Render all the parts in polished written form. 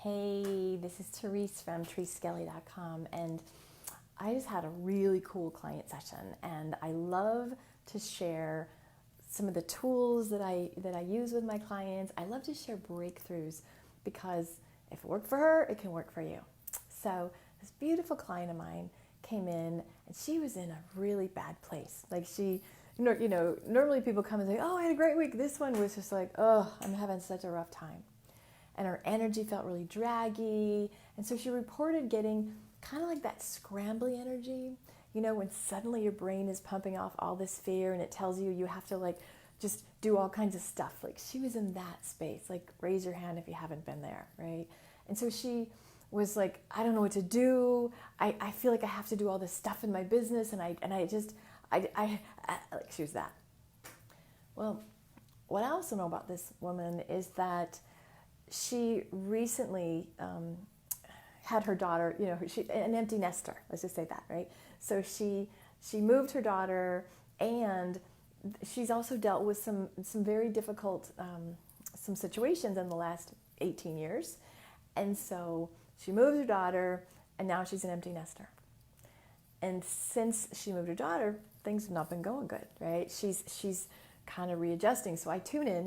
Hey, this is Therese from ThereseSkelly.com, and I just had a really cool client session, and I love to share some of the tools that I use with my clients. I love to share breakthroughs because if it worked for her, it can work for you. So this beautiful client of mine came in, and she was in a really bad place. Like normally people come and say, "Oh, I had a great week." This one was just like, "Oh, I'm having such a rough time." And her energy felt really draggy. And so she reported getting kind of like that scrambly energy, when suddenly your brain is pumping off all this fear and it tells you have to like just do all kinds of stuff. Like she was in that space. Like raise your hand if you haven't been there, right? And so she was like, I don't know what to do. I feel like I have to do all this stuff in my business, and I like she was that. Well, what I also know about this woman is that she recently had her daughter, an empty nester, let's just say that, right? So she moved her daughter, and she's also dealt with some very difficult some situations in the last 18 years. And so she moved her daughter, and now she's an empty nester. And since she moved her daughter, things have not been going good, right? She's kind of readjusting. So I tune in,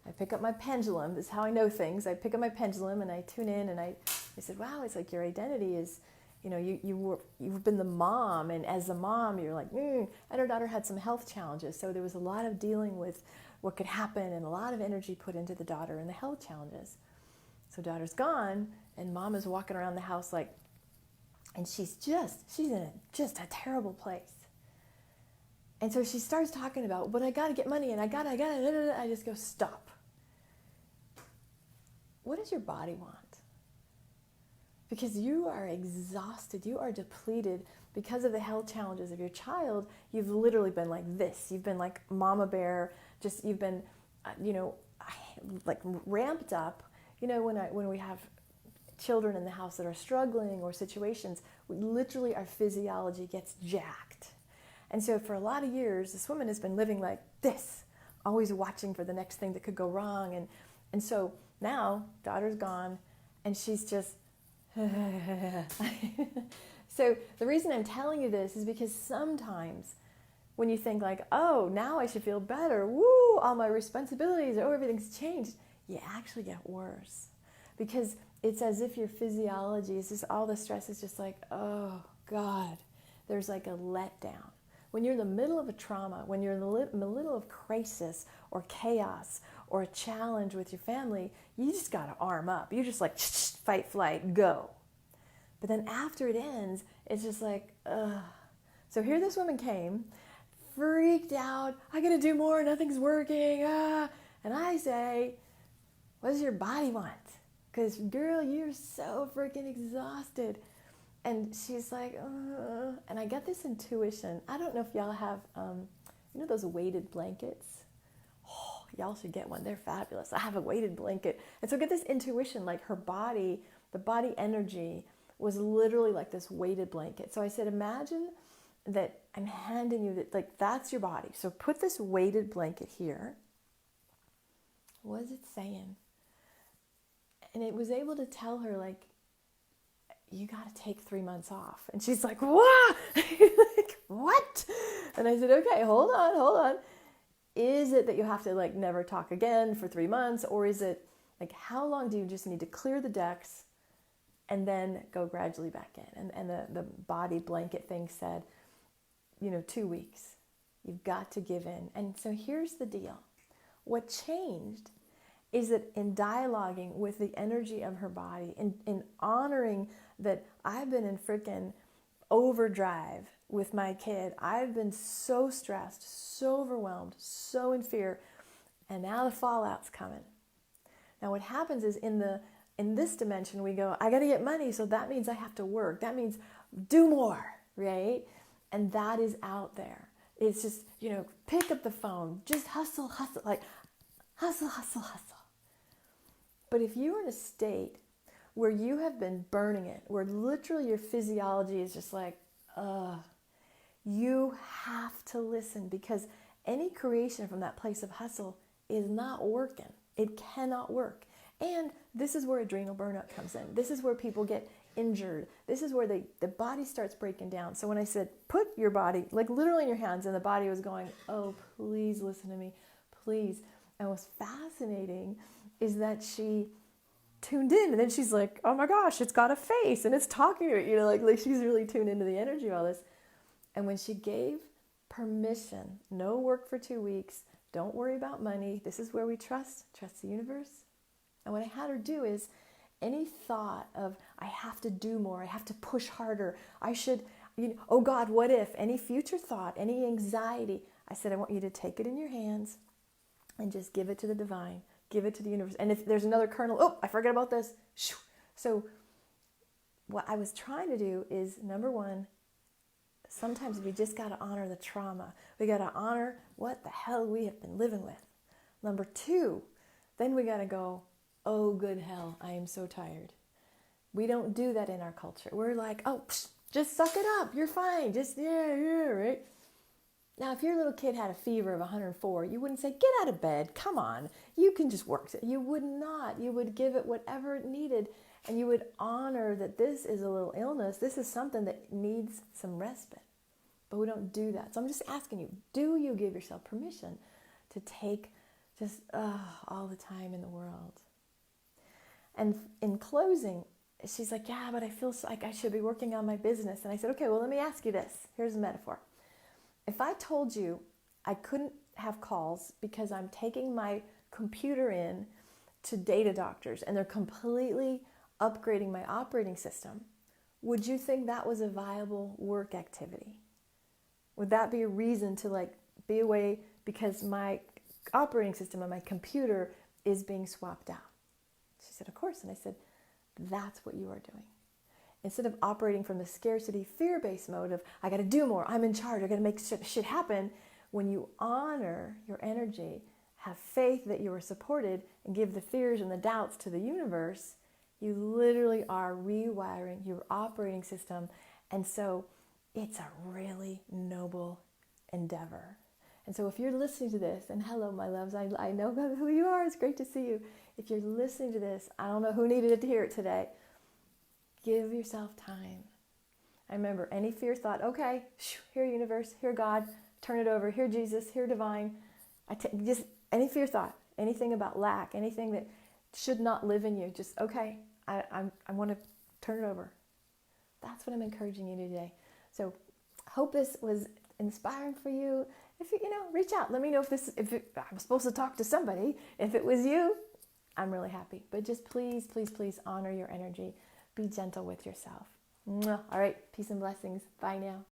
I pick up my pendulum. This is how I know things. I pick up my pendulum and I tune in, and I said, wow, it's like your identity is, you've been the mom, and as the mom, you're like, And her daughter had some health challenges. So there was a lot of dealing with what could happen and a lot of energy put into the daughter and the health challenges. So daughter's gone, and mom is walking around the house like, and she's in just a terrible place. And so she starts talking about, but I got to get money, and I got to, I just go, stop. What does your body want? Because you are exhausted, you are depleted because of the health challenges of your child. You've literally been like this. You've been like mama bear, you've been, like ramped up. When we have children in the house that are struggling or situations, literally our physiology gets jacked. And so for a lot of years, this woman has been living like this, always watching for the next thing that could go wrong. And so now daughter's gone, and she's just, So the reason I'm telling you this is because sometimes when you think like, oh, now I should feel better, woo, all my responsibilities, oh, everything's changed, you actually get worse. Because it's as if your physiology is just, all the stress is just like, oh God, there's like a letdown. When you're in the middle of a trauma, when you're in the middle of crisis or chaos or a challenge with your family, you just got to arm up. You just like, fight, flight, go. But then after it ends, it's just like, ugh. So here this woman came, freaked out. I got to do more. Nothing's working. And I say, what does your body want? Because, girl, you're so freaking exhausted. And she's like, and I get this intuition. I don't know if y'all have, those weighted blankets? Oh, y'all should get one. They're fabulous. I have a weighted blanket. And so I get this intuition, like her body, the body energy was literally like this weighted blanket. So I said, imagine that I'm handing you that, like, that's your body. So put this weighted blanket here. What is it saying? And it was able to tell her, like, you got to take 3 months off. And she's like, what? Like, what? And I said, okay, hold on. Is it that you have to like never talk again for 3 months? Or is it like, how long do you just need to clear the decks and then go gradually back in? And the body blanket thing said, 2 weeks. You've got to give in. And so here's the deal. What changed is that in dialoguing with the energy of her body, in honoring that I've been in freaking overdrive with my kid. I've been so stressed, so overwhelmed, so in fear, and now the fallout's coming. Now what happens is in this dimension we go, I got to get money, so that means I have to work. That means do more, right? And that is out there. It's just, pick up the phone, just hustle, like hustle. But if you're in a state where you have been burning it, where literally your physiology is just like, you have to listen, because any creation from that place of hustle is not working. It cannot work. And this is where adrenal burnout comes in. This is where people get injured. This is where the body starts breaking down. So when I said, put your body, like literally in your hands, and the body was going, oh, please listen to me, please. And what's fascinating is that she tuned in, and then she's like, oh my gosh, it's got a face, and it's talking to it, like she's really tuned into the energy of all this. And when she gave permission, no work for 2 weeks, don't worry about money, this is where we trust the universe. And what I had her do is, any thought of, I have to do more, I have to push harder, I should, oh God, what if, any future thought, any anxiety, I said, I want you to take it in your hands and just give it to the divine, give it to the universe. And if there's another kernel, oh, I forgot about this. So what I was trying to do is, number one, sometimes we just got to honor the trauma. We got to honor what the hell we have been living with. Number two, then we got to go, oh, good hell, I am so tired. We don't do that in our culture. We're like, oh, just suck it up. You're fine. Just, yeah, right? Now, if your little kid had a fever of 104, you wouldn't say, get out of bed. Come on. You can just work. You would not. You would give it whatever it needed, and you would honor that this is a little illness. This is something that needs some respite. But we don't do that. So I'm just asking you, do you give yourself permission to take just all the time in the world? And in closing, she's like, yeah, but I feel like I should be working on my business. And I said, okay, well, let me ask you this. Here's a metaphor. If I told you I couldn't have calls because I'm taking my computer in to data doctors and they're completely upgrading my operating system, would you think that was a viable work activity? Would that be a reason to be away because my operating system and my computer is being swapped out? She said, of course. And I said, that's what you are doing. Instead of operating from the scarcity, fear-based mode of, I got to do more, I'm in charge, I got to make shit happen. When you honor your energy, have faith that you are supported, and give the fears and the doubts to the universe, you literally are rewiring your operating system. And so it's a really noble endeavor. And so if you're listening to this, and hello, my loves, I know who you are. It's great to see you. If you're listening to this, I don't know who needed to hear it today. Give yourself time. I remember any fear thought, okay, here universe, here God, turn it over, here Jesus, here divine. Just any fear thought, anything about lack, anything that should not live in you, just okay, I want to turn it over. That's what I'm encouraging you today. So hope this was inspiring for you. If you reach out, let me know I'm supposed to talk to somebody. If it was you, I'm really happy. But just please, please, please honor your energy. Be gentle with yourself. All right, peace and blessings. Bye now.